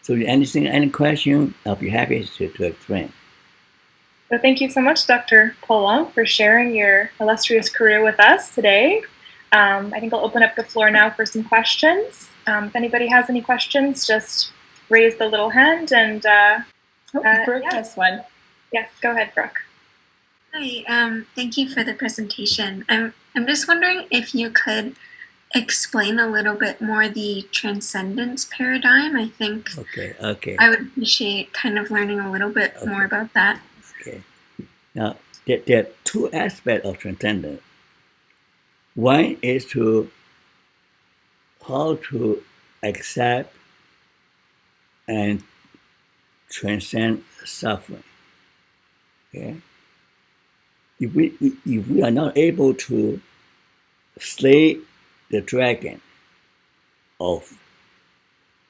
So any question, I'll be happy to explain. Well, thank you so much, Dr. Polong, for sharing your illustrious career with us today. I think I'll open up the floor now for some questions. If anybody has any questions, just raise the little hand and Brooke has one. Yes, go ahead, Brooke. Hi, thank you for the presentation. I'm just wondering if you could explain a little bit more the transcendence paradigm. I think Okay. I would appreciate kind of learning a little bit more about that. Okay. Now, there are two aspects of transcendence. One is how to accept and transcend suffering. Okay. If we are not able to slay the dragon of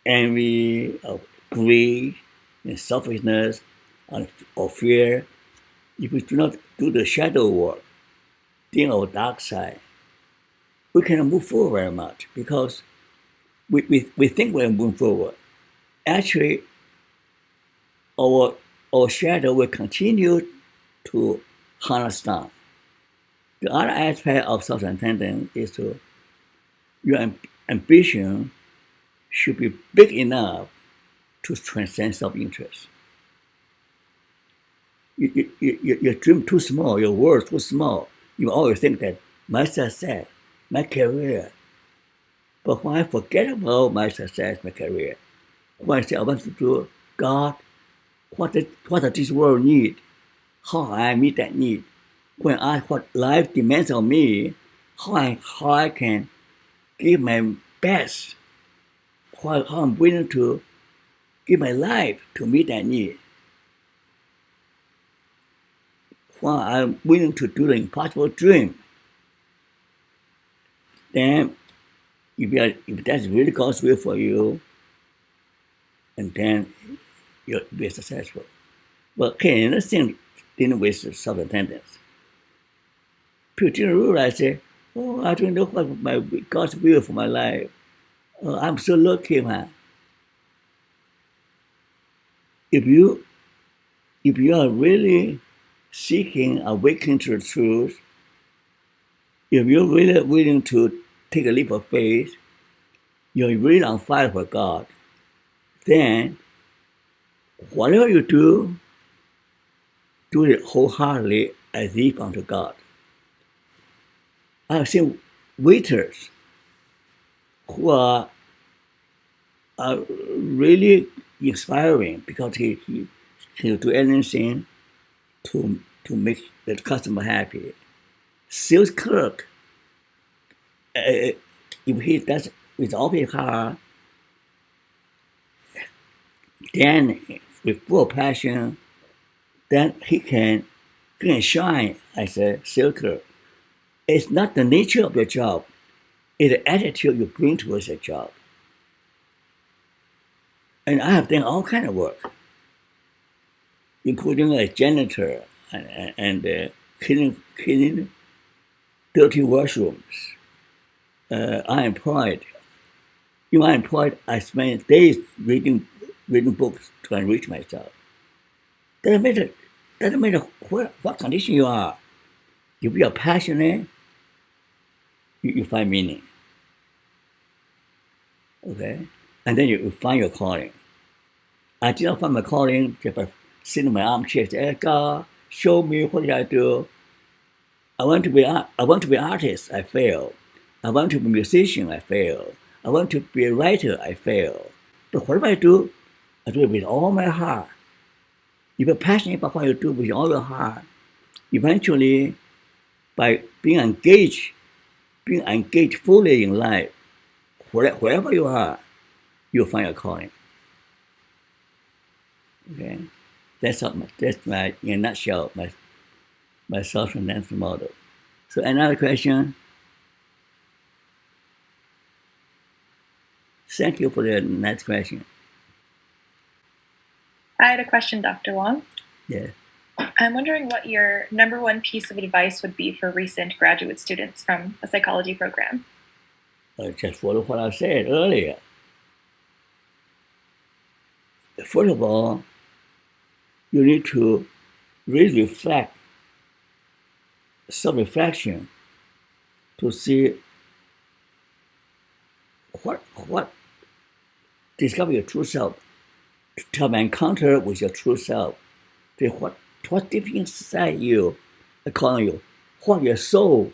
envy, of greed, and selfishness, or fear, if we do not do the shadow work, deal our dark side, we cannot move forward very much because we think we're moving forward. Actually, our shadow will continue to hunt us down. The other aspect of self-attendance is your ambition should be big enough to transcend self-interest. Your dream too small, your world too small. You always think that my success, my career. But when I forget about my success, my career, when I say I want to do God, what does this world need? How I meet that need? When I what life demands of me, how I can give my best, how I'm willing to give my life to meet that need. When I'm willing to do the impossible dream, then if that's really God's will for you, and then you'll be successful. But okay, another thing dealing with self-attendance. People didn't realize that, oh, I don't know what my God's will for my life. Oh, I'm so lucky, man. If you are really seeking awakening to the truth, if you're really willing to take a leap of faith, you're really on fire for God, then whatever you do it wholeheartedly as if unto God. I've seen waiters who are really inspiring because he will do anything to make the customer happy. Sales clerk, if he does with all his heart, then with full passion, then he can shine as a sales clerk. It's not the nature of your job, it's the attitude you bring towards your job. And I have done all kind of work, including a janitor and cleaning dirty washrooms. Unemployed. You are unemployed, I spend days reading books to enrich myself. Doesn't matter what condition you are. If you are passionate, you find meaning. Okay? And then you find your calling. I did not find my calling just by sitting in my armchair and say, hey, God, show me what did I do. I want to be an artist, I fail. I want to be a musician, I fail. I want to be a writer, I fail. But whatever I do it with all my heart. If you're passionate about what you do with all your heart, eventually, by being engaged fully in life, wherever you are, you'll find your calling. Okay, that's my in a nutshell my self-reliance model. So another question. Thank you for the next question. I had a question, Dr. Wong. Yeah. I'm wondering what your number one piece of advice would be for recent graduate students from a psychology program. Just follow what I said earlier. first of all, you need to really reflect, self-reflection, to see what discover your true self, to have an encounter with your true self, to what deep inside you is calling you, what your soul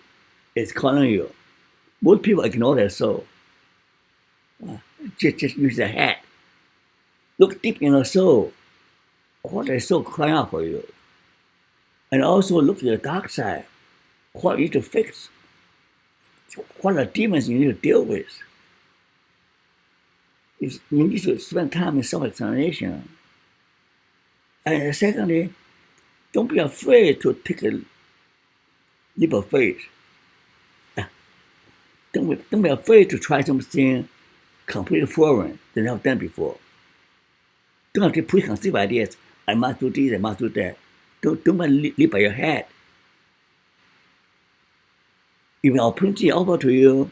is calling you. Most people ignore their soul. Just use their head. Look deep in your soul. What is soul crying out for you? And also look at the dark side. What you need to fix? What are demons you need to deal with? You need to spend time in self-examination. And secondly, don't be afraid to take a leap of faith. Don't be afraid to try something completely foreign that you have done before. Don't have to preconceived ideas. I must do this, I must do that. Don't live by your head. If an opportunity offered to you,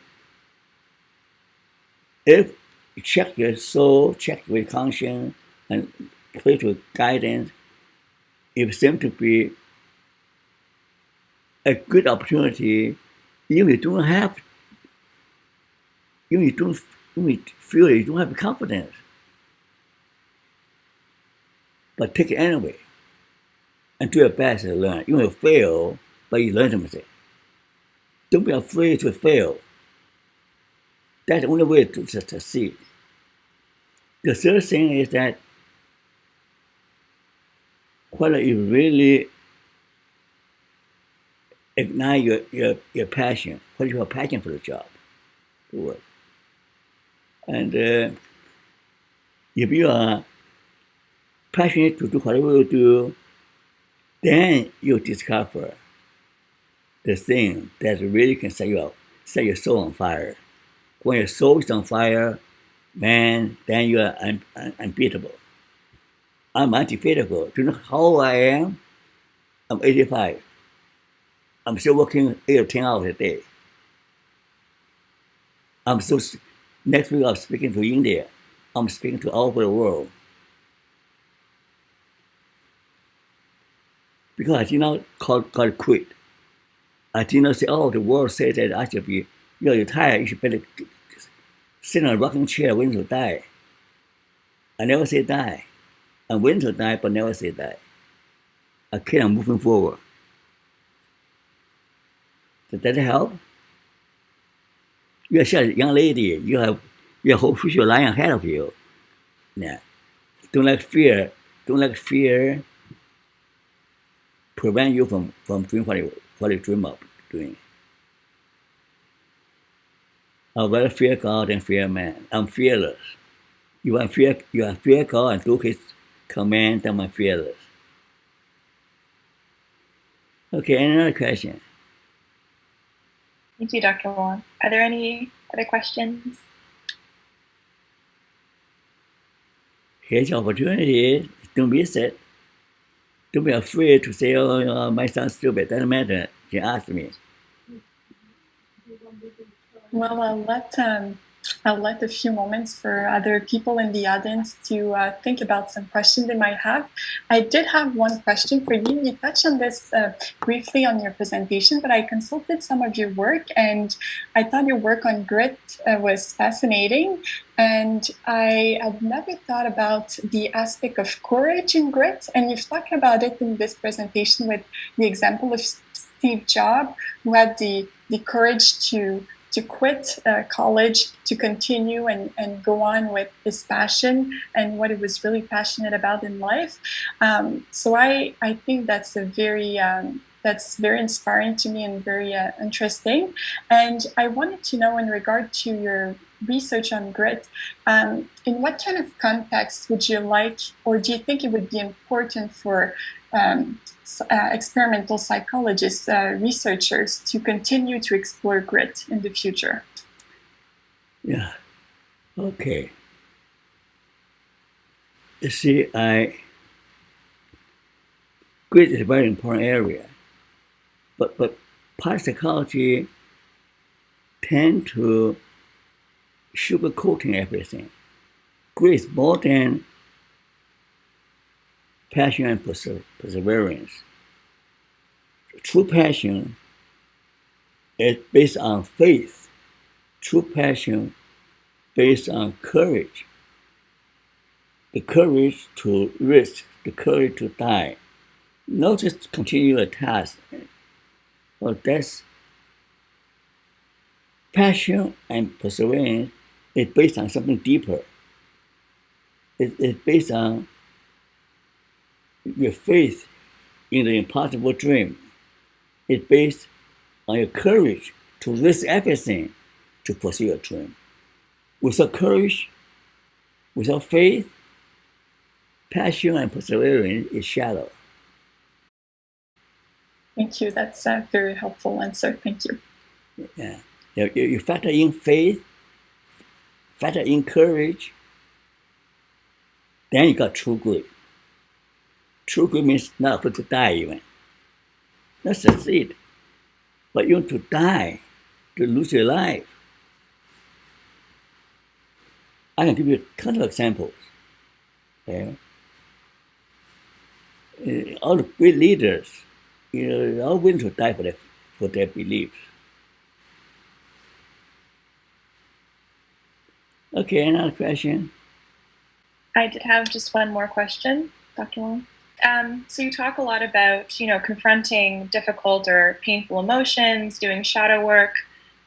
if you check your soul, check your conscience, and pray to guidance, if it seems to be a good opportunity, even if you don't have, even if you feel you don't have confidence, but take it anyway, and do your best to learn. You will fail, but you learn something. Don't be afraid to fail. That's the only way to succeed. The third thing is that whether you really ignite your passion, whether you have passion for the job, the work. And if you are passionate to do whatever you do, then you discover the thing that really can set you up, set your soul on fire. When your soul is on fire, man, then you are unbeatable. I'm undefeatable. Do you know how old I am? I'm 85. I'm still working 8 or 10 hours a day. Next week I'm speaking to India. I'm speaking to all over the world. Because I did not call it quit. I did not say, oh, the world says that I should be, you're tired, you should better sit in a rocking chair waiting to die. I never say die. I'm waiting to die, but never say die. I keep on moving forward. Does that help? You're a young lady. You have your whole future lying ahead of you. Yeah. Don't let fear prevent you from doing what you dream of doing. I rather fear God than fear man. I'm fearless. You are fear God and do His command, then I'm fearless. Okay, another question. Thank you, Dr. Wong. Are there any other questions? Here's your opportunity. Don't miss it. Don't be afraid to say, oh, my son's stupid. Doesn't matter. She asked me. Well, I'll let a few moments for other people in the audience to think about some questions they might have. I did have one question for you. You touched on this briefly on your presentation, but I consulted some of your work and I thought your work on grit was fascinating. And I had never thought about the aspect of courage in grit. And you've talked about it in this presentation with the example of Steve Jobs, who had the courage to quit college, to continue and go on with his passion and what he was really passionate about in life. So I think that's very inspiring to me and very interesting. And I wanted to know, in regard to your research on grit, in what kind of context would you like, or do you think it would be important for experimental psychologists, researchers, to continue to explore grit in the future? Yeah. Okay. You see, grit is a very important area, but parapsychology tend to sugarcoating everything. Grit is more than passion and perseverance. True passion is based on faith. True passion based on courage. The courage to risk, the courage to die. Not just continue a task. Well, that's passion and perseverance is based on something deeper. It's based on your faith in the impossible dream. It's based on your courage to risk everything to pursue a dream. Without courage, without faith, passion and perseverance is shallow. Thank you. That's a very helpful answer. Thank you. Yeah. You factor in faith, factor in courage, then you got true good. True good means not afraid to die even. Not succeed, but you want to die, to lose your life. I can give you a ton of examples. Okay? All the great leaders, all willing to die for their beliefs. Okay, another question. I did have just one more question, Dr. Wong. So you talk a lot about, confronting difficult or painful emotions, doing shadow work,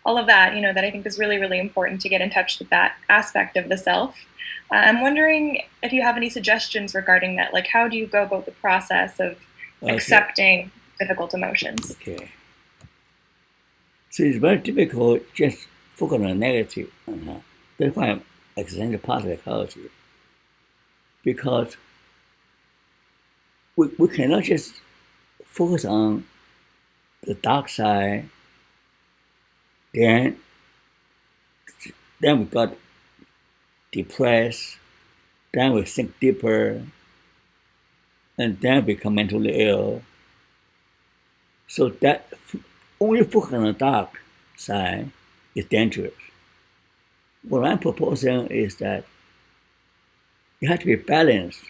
all of that, that I think is really, really important to get in touch with that aspect of the self. I'm wondering if you have any suggestions regarding that. Like, how do you go about the process of accepting difficult emotions? Okay. So it's very difficult just focus on negative. That's why I'm extending positive psychology. Because we cannot just focus on the dark side, then we got depressed, then we sink deeper, and then become mentally ill. So that only focus on the dark side is dangerous. What I'm proposing is that you have to be balanced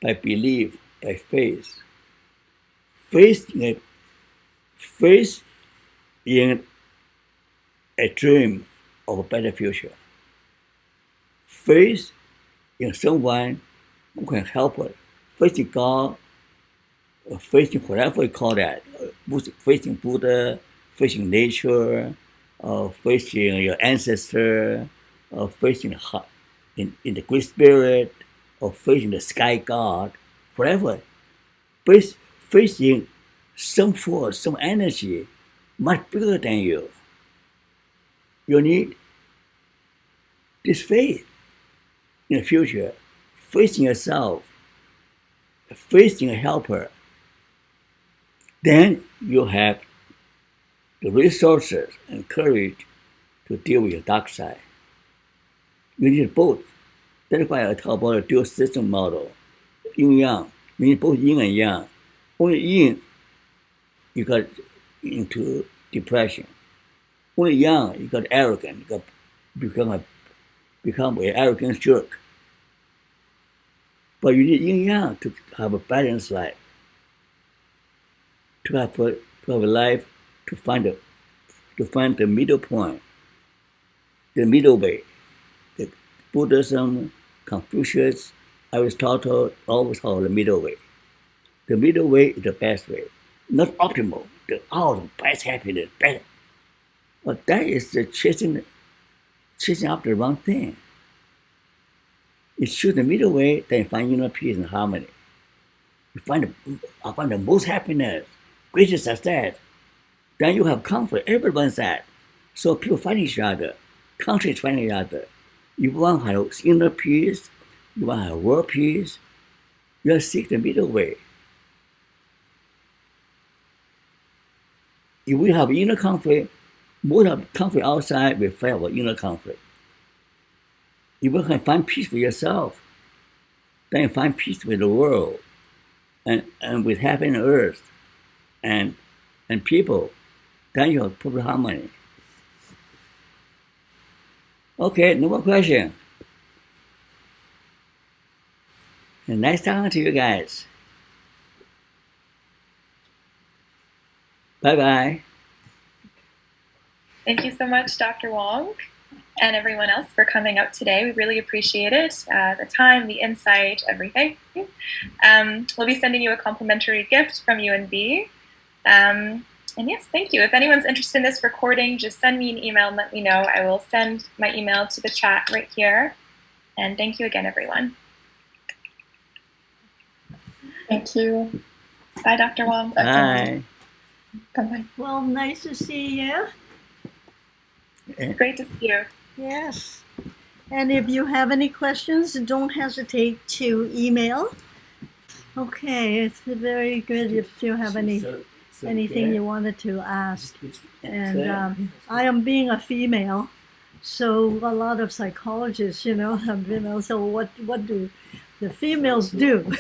by belief, by faith. Faith in a dream of a better future. Faith in someone who can help us. Faith in God, or faith in whatever we call that. Faith in Buddha, faith in nature, or faith in your ancestor, or faith in the Great Spirit, or faith in the sky god, whatever. Faith in some force, some energy much bigger than you. You need this faith in the future, faith in yourself, faith in a helper. Then you have the resources and courage to deal with your dark side. You need both. That's why I talk about a dual system model, yin-yang. You need both yin and yang. Only yin, you got into depression. Only yang, you got arrogant. You got become an arrogant jerk. But you need yin-yang to have a balanced life. To have a life to find the middle point, the middle way. The Buddhism, Confucius, Aristotle always call the middle way. The middle way is the best way, not optimal. The best happiness, better. But that is the chasing after the wrong thing. You choose the middle way, then you find inner peace and harmony. You find the most happiness, greatest success. Then you have comfort. Everyone's that. So people find each other. Countries find each other. You want to have inner peace. You want to have world peace. You seek the middle way. If we have inner conflict, most of the conflict outside will fail with inner conflict. If you can find peace for yourself, then you find peace with the world, and with heaven and earth, and people, then you have perfect harmony. Okay, no more question. And nice talking to you guys. Bye-bye. Thank you so much, Dr. Wong, and everyone else for coming out today. We really appreciate it, the time, the insight, everything. We'll be sending you a complimentary gift from UNB. And yes, thank you. If anyone's interested in this recording, just send me an email and let me know. I will send my email to the chat right here. And thank you again, everyone. Thank you. Bye, Dr. Wong. Bye. Bye-bye. Well, nice to see you. Great to see you. Yes. And if you have any questions, don't hesitate to email. Okay, it's very good if you have anything you wanted to ask. And I am being a female, so a lot of psychologists, so what do the females do?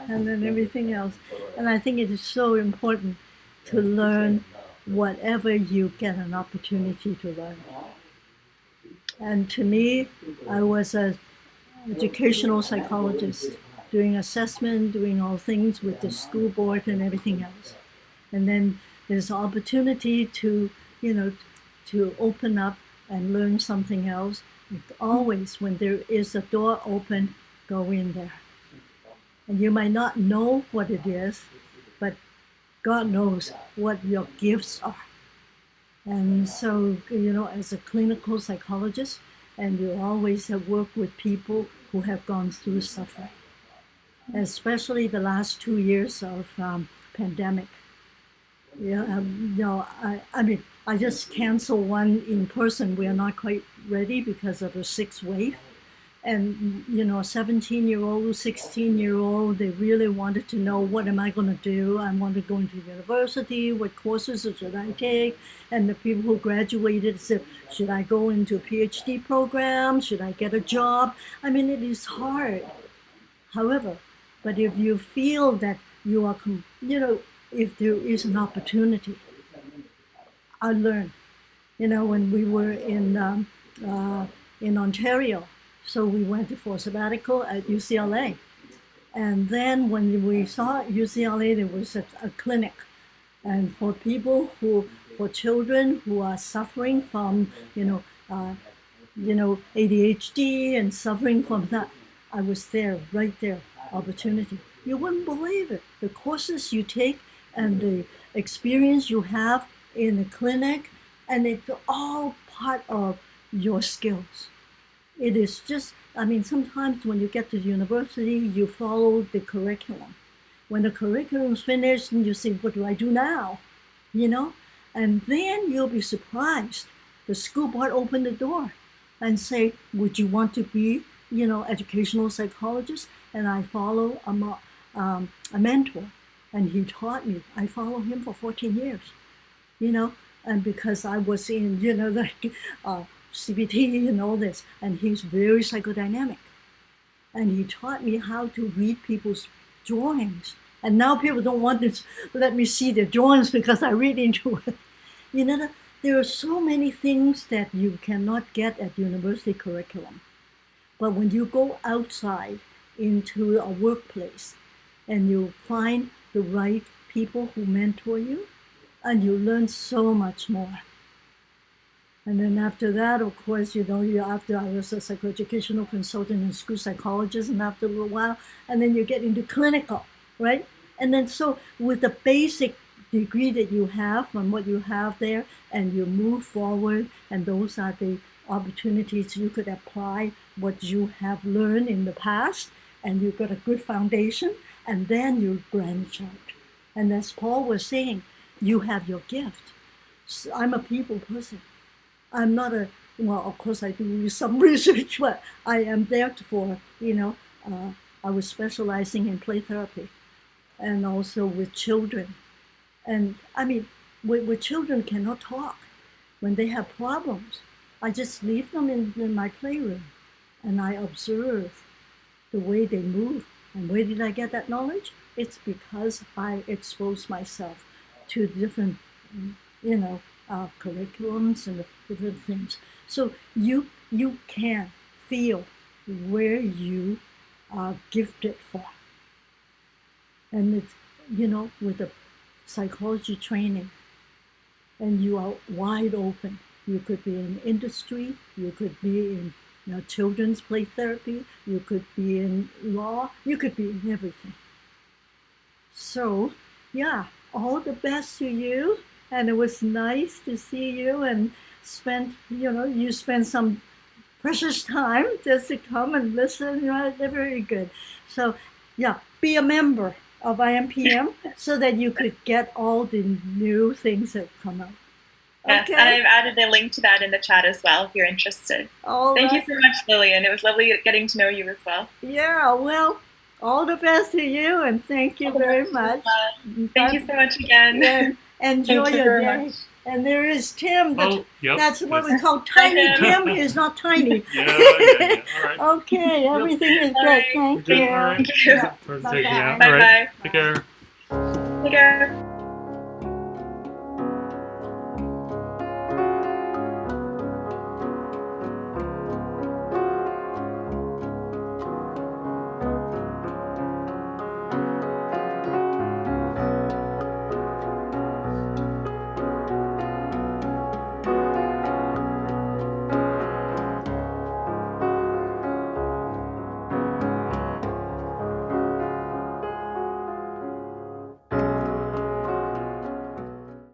And then everything else. And I think it is so important to learn whatever you get an opportunity to learn. And to me, I was an educational psychologist, doing assessment, doing all things with the school board and everything else. And then there's opportunity to, to open up and learn something else. Always, when there is a door open, go in there. And you might not know what it is, but God knows what your gifts are. And so, as a clinical psychologist, and you always have worked with people who have gone through suffering, especially the last 2 years of pandemic. I just canceled one in person. We are not quite ready because of the 6th wave. And, a 17-year-old, 16-year-old, they really wanted to know, what am I going to do? I want to go into university. What courses should I take? And the people who graduated said, should I go into a PhD program? Should I get a job? I mean, it is hard. However, but if you feel that you are, if there is an opportunity, I learned, when we were in Ontario, so we went for sabbatical at UCLA. And then when we saw UCLA, there was a clinic. And for people for children who are suffering from, ADHD and suffering from that, I was there, right there, opportunity. You wouldn't believe it. The courses you take and the experience you have in the clinic, and it's all part of your skills. It is just, sometimes when you get to university, you follow the curriculum. When the curriculum's finished, and you say, what do I do now? And then you'll be surprised. The school board opened the door and say, would you want to be, educational psychologist? And I follow a mentor, and he taught me. I follow him for 14 years, and because I was in, CBT and all this, and he's very psychodynamic. And he taught me how to read people's drawings. And now people don't want to let me see their drawings because I read into it. There are so many things that you cannot get at university curriculum. But when you go outside into a workplace and you find the right people who mentor you, and you learn so much more. And then after that, of course, after I was a psychoeducational consultant and school psychologist, and after a little while, and then you get into clinical, right? And then so with the basic degree that you have from what you have there, and you move forward, and those are the opportunities you could apply what you have learned in the past, and you've got a good foundation, and then you branch out. And as Paul was saying, you have your gift. So I'm a people person. I'm not of course I do some research, but I am there for, I was specializing in play therapy and also with children. And with children cannot talk. When they have problems, I just leave them in my playroom and I observe the way they move. And where did I get that knowledge? It's because I expose myself to different, curriculums and different things. So you can feel where you are gifted for. And it's, you know, with the psychology training, and you are wide open. You could be in industry, you could be in, you know, children's play therapy, you could be in law, you could be in everything. So, yeah, all the best to you. And it was nice to see you and you spent some precious time just to come and listen. Right? They're very good. So, yeah, be a member of IMPM so that you could get all the new things that come out. Yes, Okay. and I've added a link to that in the chat as well if you're interested. Thank you so much, Lillian. It was lovely getting to know you as well. Yeah, well, all the best to you, and thank you very much. Thank you so much again. And enjoy your day. And there is Tim. That's what we call Tiny Tim. He's not tiny. Yeah. All right. Okay, everything is good. Thank you. All right. Thank you. Bye-bye. Bye-bye. Take care. Take care.